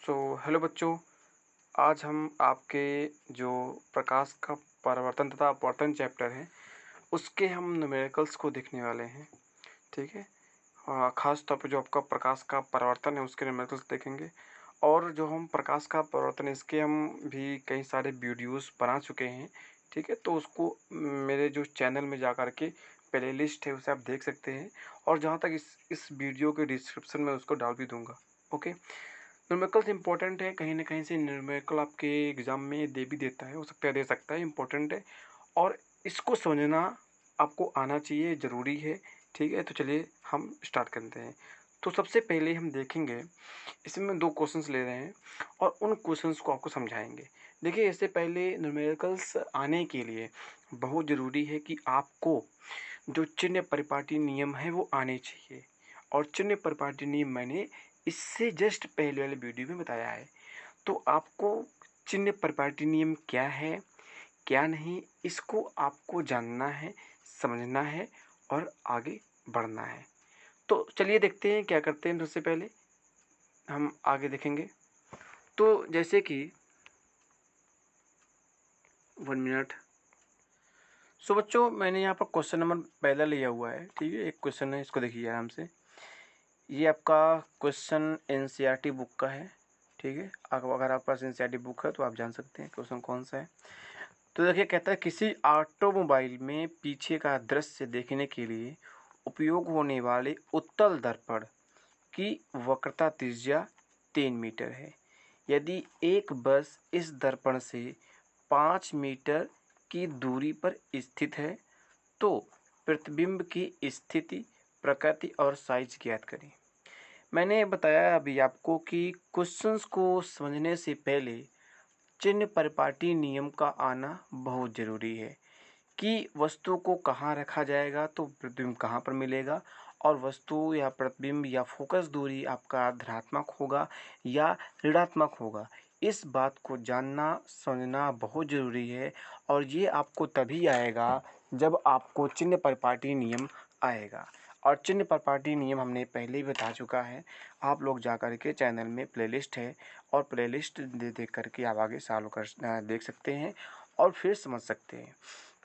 Hello बच्चों। आज हम आपके जो प्रकाश का परावर्तन तथा अपवर्तन चैप्टर है उसके हम न्यूमेरिकल्स को देखने वाले हैं। ठीक है। खास तौर पे जो आपका प्रकाश का परावर्तन है उसके न्यूमेरिकल्स देखेंगे। और जो हम प्रकाश का परावर्तन है इसके हम भी कई सारे वीडियोस बना चुके हैं। ठीक है, तो उसको मेरे जो चैनल में जा कर के प्ले लिस्ट है उसे आप देख सकते हैं। और जहाँ तक इस वीडियो के डिस्क्रिप्शन में उसको डाल भी दूंगा। ओके। न्यूमेरिकल्स इंपॉर्टेंट है, कहीं ना कहीं से न्यूमेरिकल आपके एग्जाम में दे भी देता है, हो सकता है दे सकता है, इंपॉर्टेंट है। और इसको समझना आपको आना चाहिए, ज़रूरी है। ठीक है, तो चलिए हम स्टार्ट करते हैं। तो सबसे पहले हम देखेंगे, इसमें दो क्वेश्चंस ले रहे हैं और उन क्वेश्चंस को आपको समझाएंगे। देखिए, इससे पहले न्यूमेरिकल्स आने के लिए बहुत ज़रूरी है कि आपको जो चिन्ह परिपाटी नियम है वो आने चाहिए। और चिन्ह परिपाटी नियम मैंने इससे जस्ट पहले वाले वीडियो में बताया है। तो आपको चिन्ह परिपाटी नियम क्या है, क्या नहीं, इसको आपको जानना है, समझना है और आगे बढ़ना है। तो चलिए देखते हैं क्या करते हैं। सबसे पहले हम आगे देखेंगे। तो जैसे कि 1 मिनट। बच्चों, मैंने यहाँ पर क्वेश्चन नंबर पहला लिया हुआ है। ठीक है, एक क्वेश्चन है, इसको देखिए आराम से। ये आपका क्वेश्चन एनसीईआरटी बुक का है। ठीक है, अगर आपके पास एनसीईआरटी बुक है तो आप जान सकते हैं क्वेश्चन कौन सा है। तो देखिए, कहता है किसी ऑटोमोबाइल में पीछे का दृश्य देखने के लिए उपयोग होने वाले उत्तल दर्पण की वक्रता त्रिज्या 3 मीटर है। यदि एक बस इस दर्पण से 5 मीटर की दूरी पर स्थित है तो प्रतिबिंब की स्थिति, प्रकृति और साइज ज्ञात करें। मैंने बताया अभी आपको कि क्वेश्चंस को समझने से पहले चिन्ह परिपाटी नियम का आना बहुत ज़रूरी है कि वस्तु को कहाँ रखा जाएगा तो प्रतिबिंब कहाँ पर मिलेगा, और वस्तु या प्रतिबिंब या फोकस दूरी आपका धनात्मक होगा या ऋणात्मक होगा। इस बात को जानना समझना बहुत ज़रूरी है। और ये आपको तभी आएगा जब आपको चिन्ह परिपाटी नियम आएगा। और चिन्ह परिपाटी नियम हमने पहले ही बता चुका है। आप लोग जा कर के चैनल में प्लेलिस्ट है और प्लेलिस्ट देख करके आप आगे सॉल्व कर देख सकते हैं और फिर समझ सकते हैं।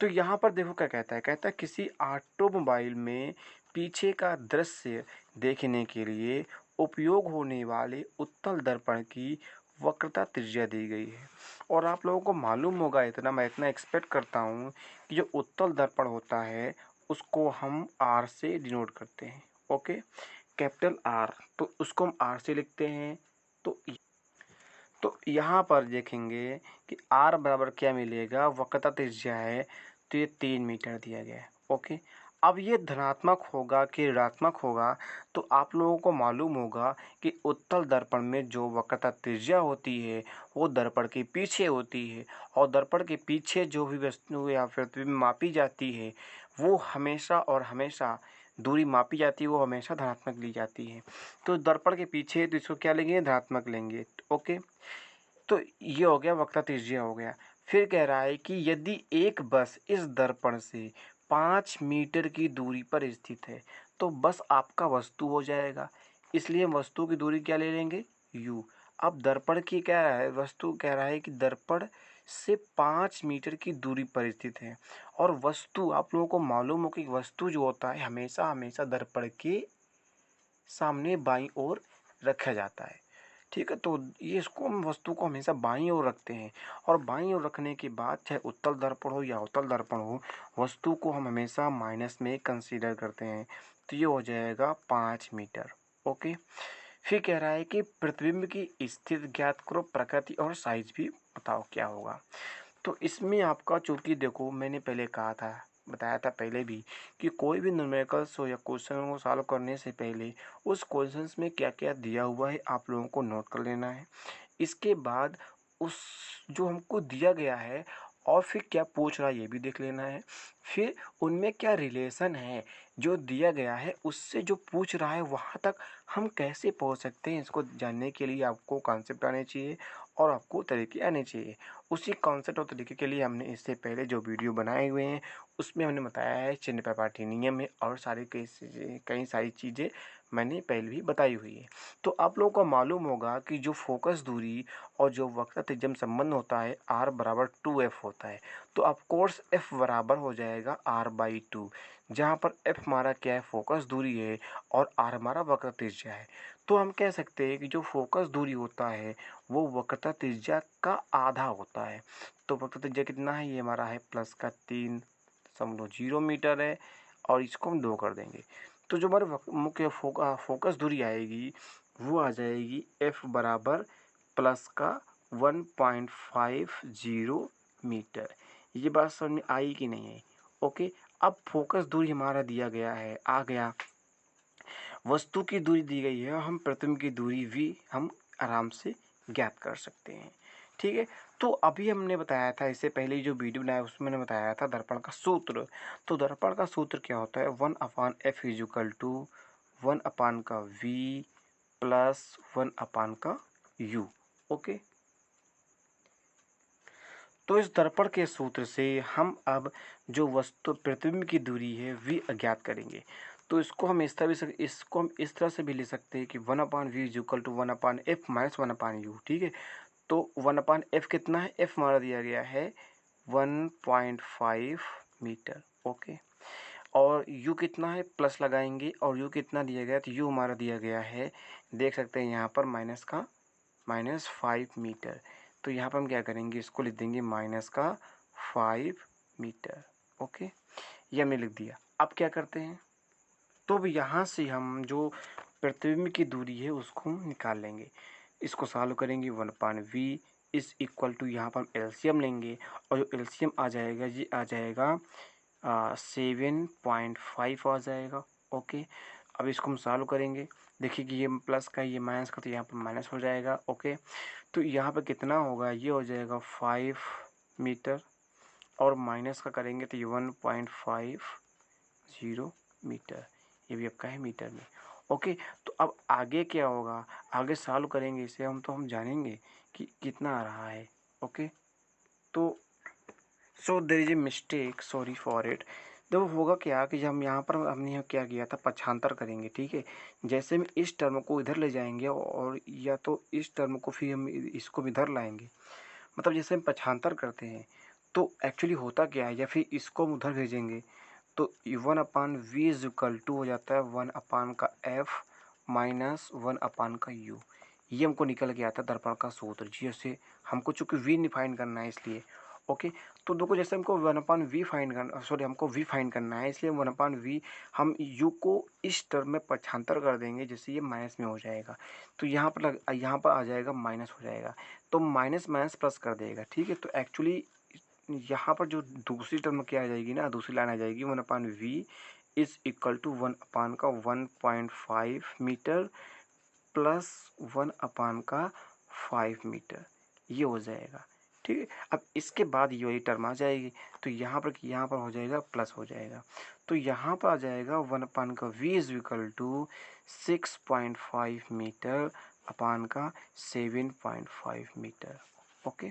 तो यहाँ पर देखो क्या कहता है। कहता है किसी ऑटोमोबाइल में पीछे का दृश्य देखने के लिए उपयोग होने वाले उत्तल दर्पण की वक्रता त्रिज्या दी गई है। और आप लोगों को मालूम होगा, इतना मैं इतना एक्सपेक्ट करता हूँ कि जो उत्तल दर्पण होता है उसको हम आर से डिनोट करते हैं। ओके, कैपिटल आर, तो उसको हम आर से लिखते हैं। तो यहाँ पर देखेंगे कि आर बराबर क्या मिलेगा, वक्रता त्रिज्या है तो ये 3 मीटर दिया गया है। ओके, अब ये धनात्मक होगा कि ऋणात्मक होगा तो आप लोगों को मालूम होगा कि उत्तल दर्पण में जो वक्रता त्रिज्या होती है वो दर्पण के पीछे होती है। और दर्पण के पीछे जो भी वस्तु या प्रतिबिंब मापी जाती है वो हमेशा और हमेशा दूरी मापी जाती है वो हमेशा धनात्मक ली जाती है। तो दर्पण के पीछे तो इसको क्या लेंगे, धनात्मक लेंगे। ओके, तो ये हो गया, वक्रता त्रिज्या हो गया। फिर कह रहा है कि यदि एक बस इस दर्पण से 5 मीटर की दूरी पर स्थित है तो बस आपका वस्तु हो जाएगा। इसलिए हम वस्तु की दूरी क्या ले लेंगे, u। अब दर्पण की क्या है, वस्तु कह रहा है कि दर्पण से 5 मीटर की दूरी पर स्थित है। और वस्तु आप लोगों को मालूम हो कि वस्तु जो होता है हमेशा हमेशा दर्पण के सामने बाईं ओर रखा जाता है। ठीक है, तो ये इसको हम वस्तु को हमेशा बाईं ओर रखते हैं। और बाईं ओर रखने के बाद चाहे उत्तल दर्पण हो या अवतल दर्पण हो, वस्तु को हम हमेशा माइनस में कंसीडर करते हैं। तो ये हो जाएगा 5 मीटर। ओके, फिर कह रहा है कि प्रतिबिंब की स्थिति ज्ञात करो, प्रकृति और साइज भी बताओ क्या होगा। तो इसमें आपका, चूँकि देखो मैंने पहले कहा था, बताया था पहले भी कि कोई भी न्यूमेरिकल्स हो या क्वेश्चन को सॉल्व करने से पहले उस क्वेश्चंस में क्या क्या दिया हुआ है आप लोगों को नोट कर लेना है। इसके बाद उस जो हमको दिया गया है और फिर क्या पूछ रहा है ये भी देख लेना है। फिर उनमें क्या रिलेशन है, जो दिया गया है उससे जो पूछ रहा है वहाँ तक हम कैसे पहुँच सकते हैं, इसको जानने के लिए आपको कॉन्सेप्ट आने चाहिए और आपको तरीके आने चाहिए। उसी कॉन्सेप्ट और तरीके के लिए हमने इससे पहले जो वीडियो बनाए हुए हैं उसमें हमने बताया है चिन्ह प्रपाठी नियम है और कई सारी चीज़ें मैंने पहले भी बताई हुई है। तो आप लोगों को मालूम होगा कि जो फोकस दूरी और जो वक्रता त्रिज्यम संबंध होता है r बराबर 2f होता है। तो ऑफ कोर्स f बराबर हो जाएगा r/2, जहाँ पर f हमारा क्या है, फोकस दूरी है और r हमारा वक्रता त्रिज्या है। तो हम कह सकते हैं कि जो फोकस दूरी होता है वो वक्रता त्रिज्या का आधा होता है। तो वक्रता त्रिज्या कितना है, ये हमारा है प्लस का 3.0 मीटर है और इसको हम 2 कर देंगे। तो जो हमारे मुख्य फोकस दूरी आएगी वो आ जाएगी f बराबर प्लस का 1.50 मीटर। ये बात समझ में आई कि नहीं है? ओके, अब फोकस दूरी हमारा दिया गया है, आ गया। वस्तु की दूरी दी गई है, हम प्रतिबिंब की दूरी भी हम आराम से ज्ञात कर सकते हैं। ठीक है, तो अभी हमने बताया था, इससे पहले जो वीडियो बनाया उसमें मैंने बताया था दर्पण का सूत्र। तो दर्पण का सूत्र क्या होता है, 1/f इक्वल टू 1 का v प्लस 1 का u। ओके, तो इस दर्पण के सूत्र से हम अब जो वस्तु प्रतिबिंब की दूरी है v अज्ञात करेंगे। तो इसको हम इस तरह से भी ले सकते हैं कि 1/v is equal to 1/f minus 1/u। ठीक है, तो 1/f कितना है, f हमारा दिया गया है 1.5 मीटर। ओके, और u कितना है, प्लस लगाएंगे, और u कितना दिया गया, तो u हमारा दिया गया है, देख सकते हैं यहाँ पर -5 मीटर। तो यहाँ पर हम क्या करेंगे, इसको लिख देंगे -5 मीटर। ओके, ये हमने लिख दिया। अब क्या करते हैं, तो अब यहाँ से हम जो प्रतिबिंब की दूरी है उसको हम निकाल लेंगे। इसको सॉल्व करेंगे, 1/v इज इक्वल टू, यहाँ पर हम एलसीएम लेंगे और जो एलसीएम आ जाएगा ये आ जाएगा 7.5 आ जाएगा। ओके, अब इसको हम सॉल्व करेंगे, देखिए कि ये प्लस का ये माइनस का, तो यहाँ पर माइनस हो जाएगा। ओके, तो यहाँ पर कितना होगा, ये हो जाएगा 5 मीटर और माइनस का करेंगे तो ये 1.50 मीटर, ये भी आपका है मीटर में। ओके, तो अब आगे क्या होगा, आगे सॉल्व करेंगे इसे हम जानेंगे कि कितना आ रहा है। ओके, तो so there is a mistake, sorry for it. देखो होगा क्या कि जब हम यहाँ पर हमने क्या किया था, पक्षांतर करेंगे। ठीक है, जैसे हम इस टर्म को इधर ले जाएंगे और या तो इस टर्म को फिर हम इसको भी इधर लाएंगे, मतलब जैसे हम पक्षांतर करते हैं तो एक्चुअली होता क्या है, या फिर इसको हम उधर भेजेंगे तो 1/v इज इक्वल टू हो जाता है 1 का f माइनस 1 का u। ये हमको निकल गया था दर्पण का सूत्र, जिससे हमको चूंकि v नहीं फाइंड करना है इसलिए। ओके, तो देखो जैसे हमको 1/v फाइंड करना, सॉरी हमको v फाइंड करना है, इसलिए 1/v हम u को इस टर्म में पक्षांतर कर देंगे, जैसे ये माइनस में हो जाएगा। तो यहाँ पर आ जाएगा माइनस हो जाएगा, तो माइनस माइनस प्लस कर देगा। ठीक है, तो एक्चुअली यहाँ पर जो दूसरी टर्म क्या आ जाएगी ना, दूसरी लाइन आ जाएगी 1/v इज इक्वल टू 1 का 1.5 मीटर प्लस 1 का 5 मीटर, ये हो जाएगा। ठीक है, अब इसके बाद ये वाली टर्म आ जाएगी, तो यहाँ पर हो जाएगा प्लस हो जाएगा, तो यहाँ पर आ जाएगा 1 का v is equal to 6.5 metre का 7.5 मीटर। ओके,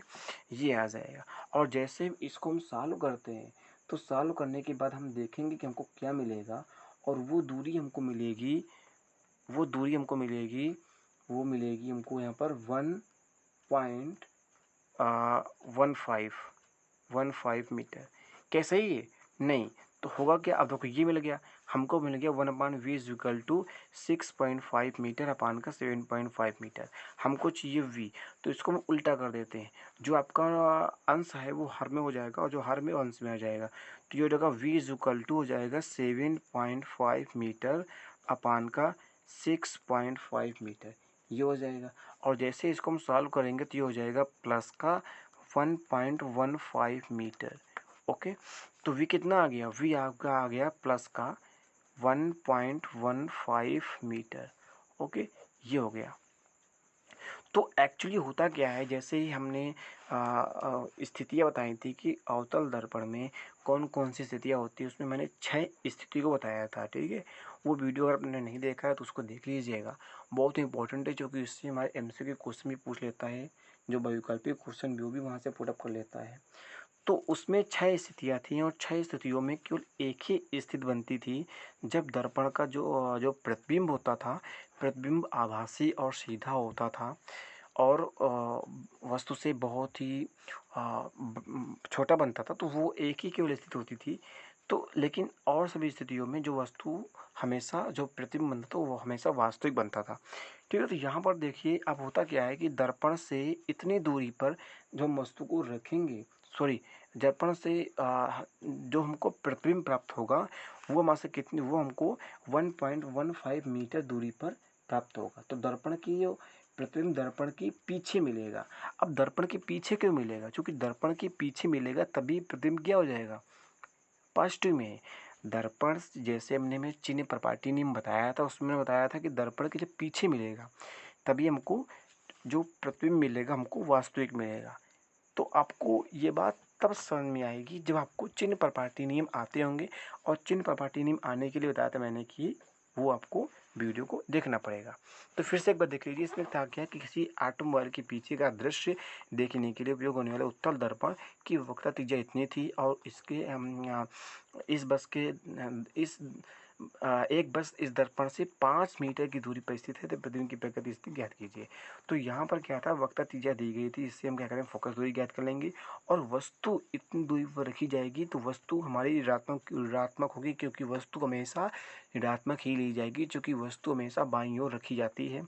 ये आ जाएगा। और जैसे इसको हम सॉल्व करते हैं तो सॉल्व करने के बाद हम देखेंगे कि हमको क्या मिलेगा, और वो दूरी हमको मिलेगी हमको यहाँ पर 1.15 मीटर। क्या सही है? नहीं, तो होगा क्या, अब देखो ये मिल गया, हमको मिल गया 1/v is equal to 6.5 metre का 7.5 मीटर। हमको चाहिए v, तो इसको हम उल्टा कर देते हैं, जो आपका अंश है वो हर में हो जाएगा और जो हर में अंश में आ जाएगा, तो ये हो जाएगा v इज इक्वल टू हो जाएगा 7.5 मीटर का 6.5 मीटर, ये हो जाएगा। और जैसे इसको हम सॉल्व करेंगे तो ये हो जाएगा प्लस का 1.15 मीटर। ओके, तो v कितना आ गया, v आपका आ गया प्लस का 1.15 मीटर। ओके, ये हो गया। तो एक्चुअली होता क्या है, जैसे ही हमने स्थितियाँ बताई थी कि अवतल दर्पण में कौन कौन सी स्थितियाँ होती हैं, उसमें मैंने 6 स्थिति को बताया था, ठीक है। वो वीडियो अगर आपने नहीं देखा है तो उसको देख लीजिएगा, बहुत इंपॉर्टेंट है, क्योंकि इससे हमारे एमसीक्यू क्वेश्चन भी पूछ लेता है, जो वैकल्पिक क्वेश्चन भी वहाँ से पुट अप कर लेता है। तो उसमें 6 स्थितियाँ थीं और 6 स्थितियों में केवल एक ही स्थिति बनती थी, जब दर्पण का जो प्रतिबिंब होता था, प्रतिबिंब आभासी और सीधा होता था और वस्तु से बहुत ही छोटा बनता था, तो वो एक ही केवल स्थिति होती थी। तो लेकिन और सभी स्थितियों में जो वस्तु हमेशा जो प्रतिबिंब बनता था वो हमेशा वास्तविक बनता था, ठीक है। तो यहाँ पर देखिए अब होता क्या है कि दर्पण से इतनी दूरी पर जो हम वस्तु को रखेंगे, सॉरी, दर्पण से जो हमको प्रतिबिंब प्राप्त होगा वो हमारे से कितनी, वो हमको 1.15 मीटर दूरी पर प्राप्त होगा। तो दर्पण की जो प्रतिबिंब दर्पण के पीछे मिलेगा। अब दर्पण के पीछे क्यों मिलेगा? क्योंकि दर्पण के पीछे मिलेगा तभी प्रतिबिंब क्या हो जाएगा, पॉजिटिव में। दर्पण जैसे हमने में चिन्ह प्रपाटी नियम बताया था, उसमें बताया था कि दर्पण के जब पीछे मिलेगा तभी हमको जो प्रतिबिंब मिलेगा हमको वास्तविक मिलेगा। तो आपको ये बात तब समझ में आएगी जब आपको चिन्ह प्रपाटी नियम आते होंगे, और चिन्ह प्रपाटी नियम आने के लिए बताया था मैंने कि वो आपको वीडियो को देखना पड़ेगा। तो फिर से एक बार देख लीजिए, इसमें था क्या कि किसी ऑटोमोबाइल के पीछे का दृश्य देखने के लिए उपयोग होने वाले उत्तल दर्पण की वक्रता त्रिज्या इतनी थी, और इसके इस बस के इस एक बस इस दर्पण से 5 मीटर की दूरी पर स्थित है, तो प्रतिबिंब की प्रकृति स्थिति ज्ञात कीजिए। तो यहाँ पर क्या था, वक्रता त्रिज्या दी गई थी, इससे हम क्या करेंगे, फोकस दूरी ज्ञात कर लेंगे, और वस्तु इतनी दूरी पर रखी जाएगी तो वस्तु हमारी ऋणात्मक होगी, क्योंकि वस्तु हमेशा ऋणात्मक ही ली जाएगी, क्योंकि वस्तु हमेशा बाईं ओर रखी जाती है।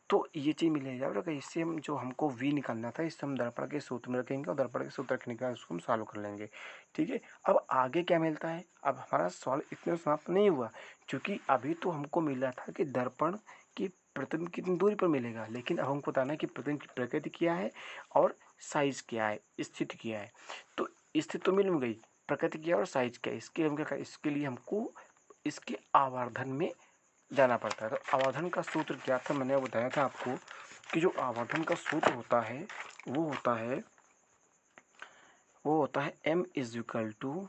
तो ये चीज़ मिलेगा, और इससे हम जो हमको v निकालना था, इससे हम दर्पण के सूत्र में रखेंगे, और दर्पण के सूत्र रखने के बाद उसको हम सॉल्व कर लेंगे, ठीक है। अब आगे क्या मिलता है, अब हमारा सॉल्व इतने समाप्त नहीं हुआ, क्योंकि अभी तो हमको मिला था कि दर्पण की प्रतिबिंब कितनी दूरी पर मिलेगा, लेकिन अब हमको बताना है कि प्रतिबिंब की प्रकृति क्या है और साइज क्या है, स्थिति क्या है। तो स्थिति तो मिल गई, प्रकृति क्या है और साइज क्या है, इसके हम क्या, इसके लिए हमको इसके आवर्धन में जाना पड़ता है। तो आवर्धन का सूत्र क्या था, मैंने बताया था आपको कि जो आवर्धन का सूत्र होता है वो होता है m is equal to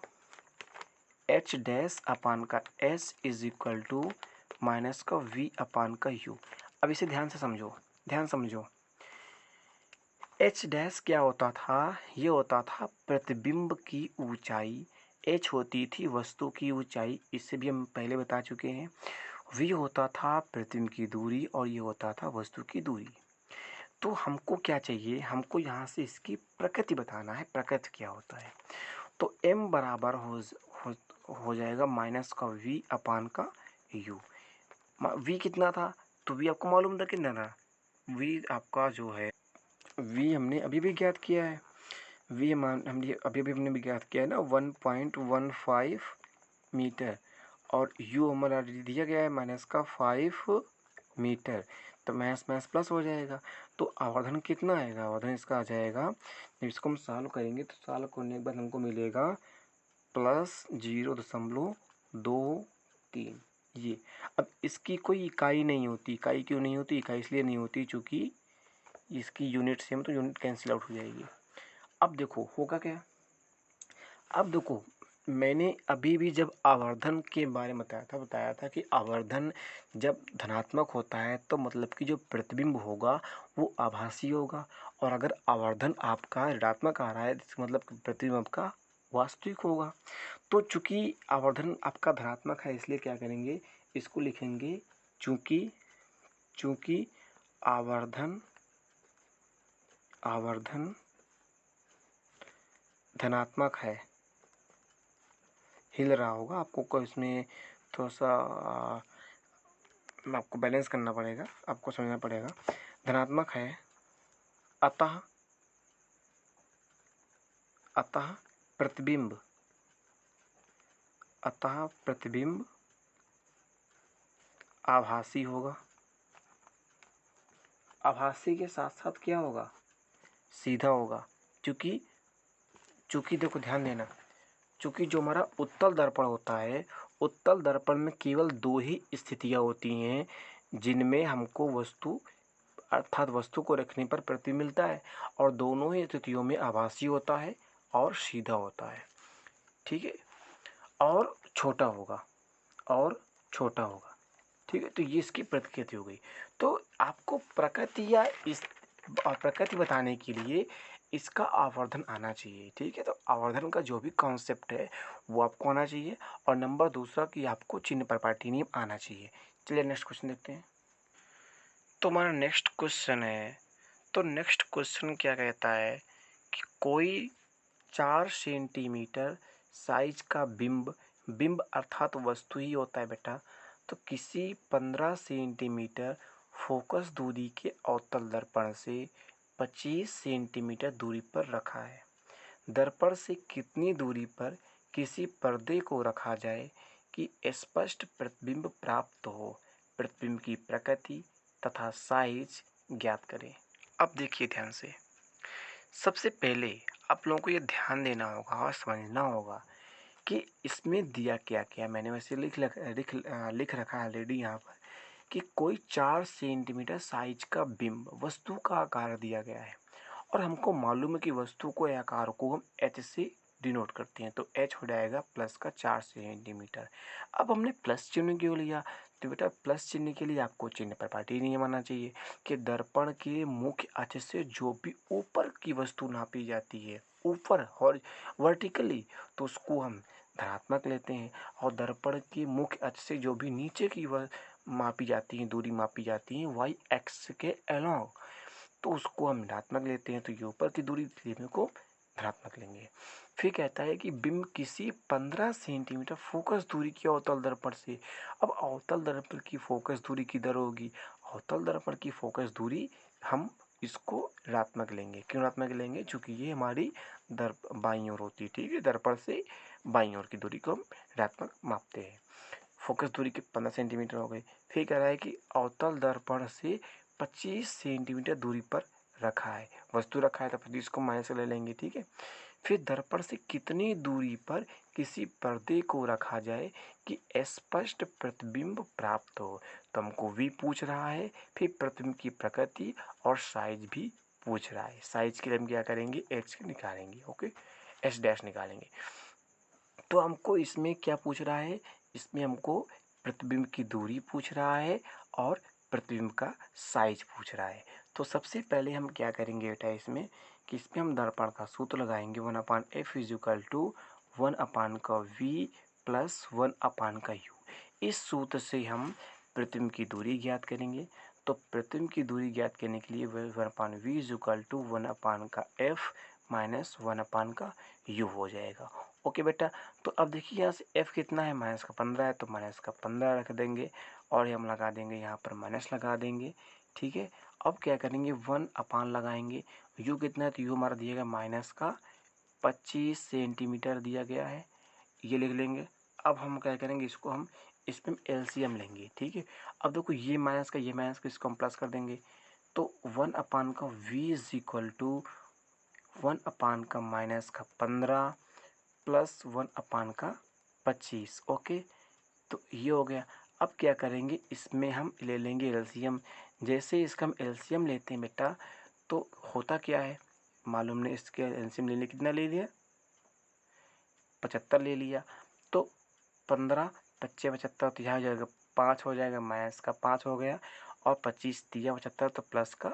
H dash अपान का s is equal to minus का v अपान का u। अब इसे ध्यान से समझो, ध्यान समझो। h डैश क्या होता था, ये होता था प्रतिबिंब की ऊंचाई, h होती थी वस्तु की ऊंचाई, इससे भी हम पहले बता चुके हैं। v होता था प्रतिबिंब की दूरी, और ये होता था वस्तु की दूरी। तो हमको क्या चाहिए, हमको यहाँ से इसकी प्रकृति बताना है, प्रकृति क्या होता है। तो m बराबर हो जाएगा माइनस का v अपान का u। v कितना था, तो v आपको मालूम था कितना था, v आपका जो है v हमने अभी भी ज्ञात किया है, v हमने अभी हमने भी ज्ञात किया है ना 1.15 मीटर, और u हमारा दिया गया है माइनस का 5 मीटर, तो मैथ प्लस हो जाएगा। तो आवर्धन कितना आएगा, आवर्धन इसका आ जाएगा, जब इसको हम सॉल्व करेंगे तो सॉल्व करने के बाद हमको मिलेगा +0.23। ये अब इसकी कोई इकाई नहीं होती, इकाई क्यों नहीं होती, इकाई इसलिए नहीं होती क्योंकि इसकी यूनिट सेम, तो यूनिट कैंसिल आउट हो जाएगी। अब देखो होगा क्या, अब देखो मैंने अभी भी जब आवर्धन के बारे में बताया था कि आवर्धन जब धनात्मक होता है तो मतलब कि जो प्रतिबिंब होगा वो आभासी होगा, और अगर आवर्धन आपका ऋणात्मक आ रहा है तो मतलब प्रतिबिंब आपका वास्तविक होगा। तो चूंकि आवर्धन आपका धनात्मक है, इसलिए क्या करेंगे, इसको लिखेंगे चूंकि आवर्धन धनात्मक है, हिल रहा होगा आपको, को इसमें थोड़ा सा आपको बैलेंस करना पड़ेगा, आपको समझना पड़ेगा। धनात्मक है, अतः प्रतिबिंब आभासी होगा। आभासी के साथ साथ क्या होगा, सीधा होगा, क्योंकि देखो ध्यान देना, चूँकि जो हमारा उत्तल दर्पण होता है, उत्तल दर्पण में केवल 2 ही स्थितियाँ होती हैं जिनमें हमको वस्तु अर्थात वस्तु को रखने पर प्रतिबिंब मिलता है, और दोनों ही स्थितियों में आभासी होता है और सीधा होता है। ठीक है, और छोटा होगा, और छोटा होगा। ठीक है, तो ये इसकी प्रकृति हो गई। तो आपको प्रकृति या इस प्रकृति बताने के लिए इसका आवर्धन आना चाहिए। ठीक है, तो आवर्धन का जो भी कॉन्सेप्ट है वो आपको आना चाहिए, और नंबर दूसरा कि आपको चिन्ह प्रपाटी नियम आना चाहिए। चलिए नेक्स्ट क्वेश्चन देखते हैं। तो हमारा नेक्स्ट क्वेश्चन है, तो नेक्स्ट क्वेश्चन क्या कहता है कि कोई 4 सेंटीमीटर साइज का बिंब, बिंब अर्थात वस्तु ही होता है बेटा, तो किसी 15 सेंटीमीटर फोकस दूरी के अवतल दर्पण से 25 सेंटीमीटर दूरी पर रखा है। दर्पण से कितनी दूरी पर किसी पर्दे को रखा जाए कि स्पष्ट प्रतिबिंब प्राप्त हो? प्रतिबिंब की प्रकृति तथा साइज ज्ञात करें। अब देखिए ध्यान से, सबसे पहले आप लोगों को ये ध्यान देना होगा और समझना होगा कि इसमें दिया क्या क्या। मैंने वैसे लिख रखा है ऑलरेडी यहाँ पर कि कोई 4 सेंटीमीटर साइज का बिंब, वस्तु का आकार दिया गया है, और हमको मालूम है कि वस्तु को आकार को हम एच से डिनोट करते हैं, तो एच हो जाएगा प्लस का 4 सेंटीमीटर। अब हमने प्लस चिन्ह क्यों लिया? तो बेटा प्लस चिन्ह के लिए आपको चिन्ह प्रपाटी नियम आना चाहिए कि दर्पण के मुख्य अक्ष से जो भी ऊपर की वस्तु नापी जाती है, ऊपर और वर्टिकली, तो उसको हम धनात्मक लेते हैं, और दर्पण के मुख्य अक्ष से जो भी नीचे की वह मापी जाती है, दूरी मापी जाती है वाई एक्स के अलोंग, तो उसको हम ऋणात्मक लेते हैं। तो ये ऊपर की दूरी को धनात्मक लेंगे। फिर कहता है कि बिंब किसी 15 सेंटीमीटर फोकस दूरी की अवतल दर्पण से। अब अवतल दर्पण की फोकस दूरी किधर होगी? अवतल दर्पण की फोकस दूरी हम इसको ऋणात्मक लेंगे। क्यों ऋणात्मक लेंगे? चूंकि ये हमारी बाईं ओर होती है। ठीक है, दर्पण से बाईं ओर की दूरी को हम ऋणात्मक मापते हैं। फोकस दूरी के 15 सेंटीमीटर हो गई। फिर कह रहा है कि अवतल दर्पण से 25 सेंटीमीटर दूरी पर रखा है, वस्तु रखा है, तो 25 को माइनस ले लेंगे। ठीक है, फिर दर्पण से कितनी दूरी पर किसी पर्दे को रखा जाए कि स्पष्ट प्रतिबिंब प्राप्त हो? तो हमको v पूछ रहा है, फिर प्रतिबिंब की प्रकृति और साइज भी पूछ रहा है। साइज के लिए हम क्या करेंगे? h निकालेंगे। ओके, h डैश निकालेंगे। तो हमको इसमें क्या पूछ रहा है? इसमें हमको प्रतिबिंब की दूरी पूछ रहा है और प्रतिबिंब का साइज पूछ रहा है। तो सबसे पहले हम क्या करेंगे बेटा इसमें कि इसमें हम दर्पण का सूत्र लगाएंगे 1/f is equal to 1/v plus 1/u। इस सूत्र से हम प्रतिबिंब की दूरी ज्ञात करेंगे। तो प्रतिबिंब की दूरी ज्ञात करने के लिए 1/v is equal to 1/f minus 1/u हो जाएगा। ओके बेटा, तो अब देखिए यहाँ से f कितना है? -15 है, तो -15 रख देंगे, और हम लगा देंगे यहाँ पर माइनस लगा देंगे। ठीक है, अब क्या करेंगे? 1 लगाएंगे। u कितना है? तो u हमारा दिया गया -25 सेंटीमीटर दिया गया है, ये लिख लेंगे। अब हम क्या करेंगे? इसको हम इसमें एलसीएम लेंगे। ठीक है, अब देखो ये माइनस का इसको हम प्लस कर देंगे, तो 1/v is equal to 1/-15 plus 1/25। Okay, तो ये हो गया। अब क्या करेंगे? इसमें हम ले लेंगे एलसीएम। जैसे इसका हम एलसीएम लेते हैं बेटा, तो होता क्या है मालूम नहीं। इसके एलसीएम लेने कितना ले लिया? 75 ले लिया। तो 15 25 75, तो यहाँ हो जाएगा 5 हो जाएगा, माइनस का 5 हो गया, और 25 दिया 75, तो प्लस का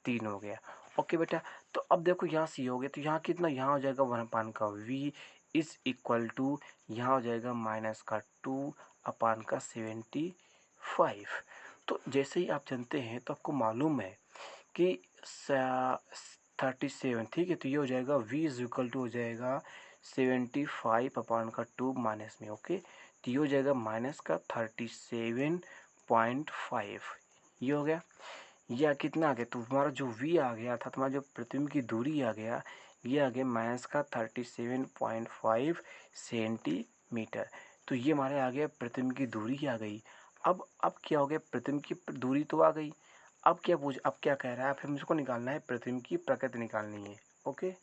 3 हो गया। ओके बेटा, तो अब देखो यहाँ सी हो गया, तो यहाँ कितना? यहाँ हो जाएगा 1/v इज इक्वल टू, यहाँ हो जाएगा -2/75। तो जैसे ही आप जानते हैं, तो आपको मालूम है कि 37। ठीक है, तो ये हो जाएगा v इज इक्वल टू हो जाएगा 75/2 माइनस में। ओके, तो ये हो जाएगा -37.5। ये हो गया, यह कितना आ गया? तो हमारा जो v आ गया अर्थात हमारा जो प्रतिबिंब की दूरी आ गया, ये आ गया -37.5 सेंटीमीटर। तो ये हमारे आ गया प्रतिबिंब की दूरी आ गई। अब क्या हो गया? प्रतिबिंब की दूरी तो आ गई। अब क्या कह रहा है? फिर मुझको निकालना है प्रतिबिंब की प्रकृति निकालनी है। ओके,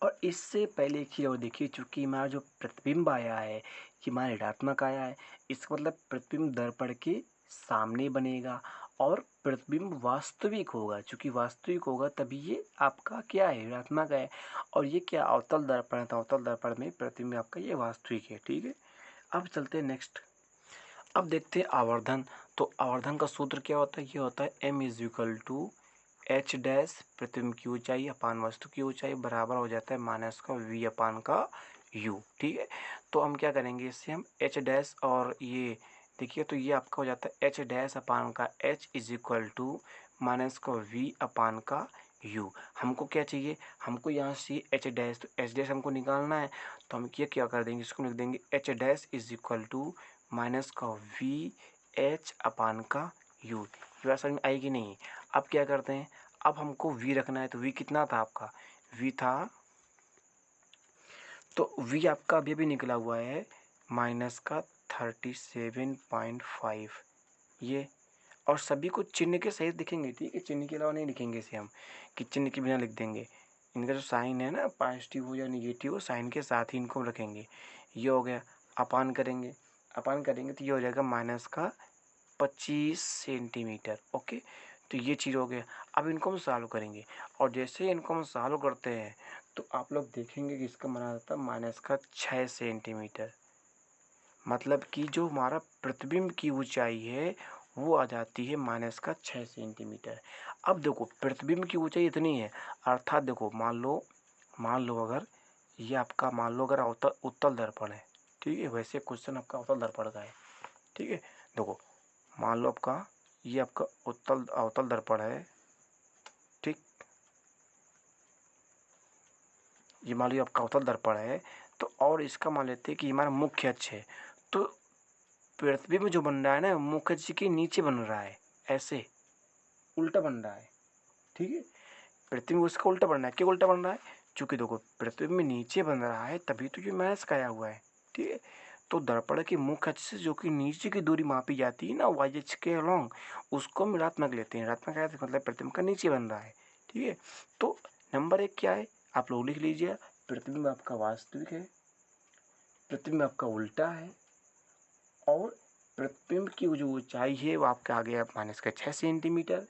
और इससे पहले एक चीज़ और देखिए, चूंकि हमारा जो प्रतिबिंब आया है ये हमारा ऋणात्मक आया है, इसका मतलब प्रतिबिंब दर्पण के सामने बनेगा, और प्रतिबिंब वास्तविक होगा, चूंकि वास्तविक होगा तभी ये आपका क्या है, ऋणात्मक है। और ये क्या अवतल दर्पण है, तो अवतल दर्पण में प्रतिबिंब आपका ये वास्तविक है। ठीक है, अब चलते हैं नेक्स्ट। अब देखते हैं आवर्धन। तो आवर्धन का सूत्र क्या होता है, ये होता है m is equal to H dash प्रतिबिंब की ऊंचाई अपान वस्तु की ऊंचाई बराबर हो जाता है माइनस का v अपान का u। ठीक है, तो हम क्या करेंगे, इससे हम एच डैश और ये देखिए, तो ये आपका हो जाता है एच डैश अपान का H is equal to minus का v अपान का u। हमको क्या चाहिए, हमको यहाँ से एच डैश, तो एच डैश हमको निकालना है, तो हम ये क्या कर देंगे, इसको लिख देंगे H dash is equal to minus का वी एच अपान का यू। ये बात समझ में आएगी नहीं। अब क्या करते हैं, अब हमको v रखना है, तो v कितना था आपका, v था, तो v आपका अभी भी निकला हुआ है माइनस का 37.5 ये। और सभी को चिन्ह के सहित दिखेंगे, ठीक है, चिन्ह के अलावा नहीं लिखेंगे इसे हम, कि चिन्ह के बिना लिख देंगे। इनका जो साइन है ना, पॉजिटिव हो या निगेटिव हो, साइन के साथ ही इनको रखेंगे। ये हो गया, अपान करेंगे, अपान करेंगे तो ये हो जाएगा माइनस का 25 सेंटीमीटर। ओके, तो ये चीज़ हो गया। अब इनको हम सॉल्व करेंगे, और जैसे इनको हम सॉल्व करते हैं तो आप लोग देखेंगे कि इसका बना जाता है माइनस का 6 सेंटीमीटर। मतलब कि जो हमारा प्रतिबिंब की ऊंचाई है वो आ जाती है माइनस का 6 सेंटीमीटर। अब देखो प्रतिबिंब की ऊंचाई इतनी है, अर्थात देखो मान लो अगर ये आपका, मान लो अगर उत्तल दर्पण है, ठीक है, वैसे क्वेश्चन आपका उत्तल दर्पण का है। ठीक है, देखो मान लो आपका ये आपका अवतल दर्पण है, ठीक, ये मान लो आपका अवतल दर्पण है, तो और इसका मान लेते हैं कि हमारा मुख्य अक्ष है, तो प्रतिबिंब जो बन रहा है ना, मुख्य अक्ष के नीचे बन रहा है, ऐसे उल्टा बन रहा है। ठीक है, प्रतिबिंब उसका उल्टा बन रहा है, क्यों उल्टा बन रहा है, चूंकि देखो प्रतिबिंब नीचे बन रहा है तभी तो ये माइनस का आया हुआ है। ठीक है, तो दर्पण के मुख्य अक्ष से जो कि नीचे की दूरी मापी जाती है ना, वाई अक्ष के अलोंग, उसको हम ऋणात्मक लेते हैं। ऋणात्मक आया तो मतलब प्रतिबिंब का नीचे बन रहा है। ठीक है, तो नंबर 1 क्या है, आप लोग लिख लीजिए, प्रतिबिंब आपका वास्तविक है, प्रतिबिंब आपका उल्टा है, और प्रतिबिंब की जो ऊंचाई है वो आपका आ गया माइनस का 6 सेंटीमीटर,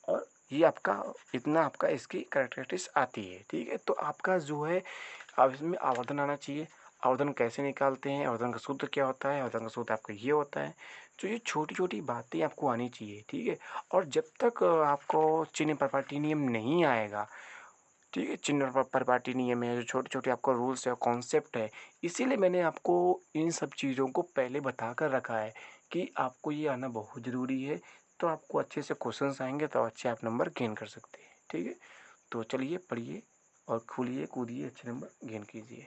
और ये आपका इतना आपका इसकी कैरेक्टरिस्टिक्स आती है। ठीक है, तो आपका जो है अब इसमें आवर्धन आना चाहिए। आवर्धन कैसे निकालते हैं, आवर्धन का सूत्र क्या होता है, आवर्धन का सूत्र आपका ये होता है। तो ये छोटी छोटी बातें आपको आनी चाहिए। ठीक है, और जब तक आपको चिन्ह प्रपाटी नियम नहीं आएगा, ठीक है, चिन्ह प्रपाटी नियम है, जो छोटे छोटे आपको रूल्स है, कॉन्सेप्ट है, इसीलिए मैंने आपको इन सब चीज़ों को पहले बता कर रखा है कि आपको ये आना बहुत ज़रूरी है। तो आपको अच्छे से क्वेश्चंस आएंगे तो अच्छे आप नंबर गेन कर सकते हैं। ठीक है, तो चलिए पढ़िए और खुलिए कूदिए, अच्छे नंबर गेन कीजिए।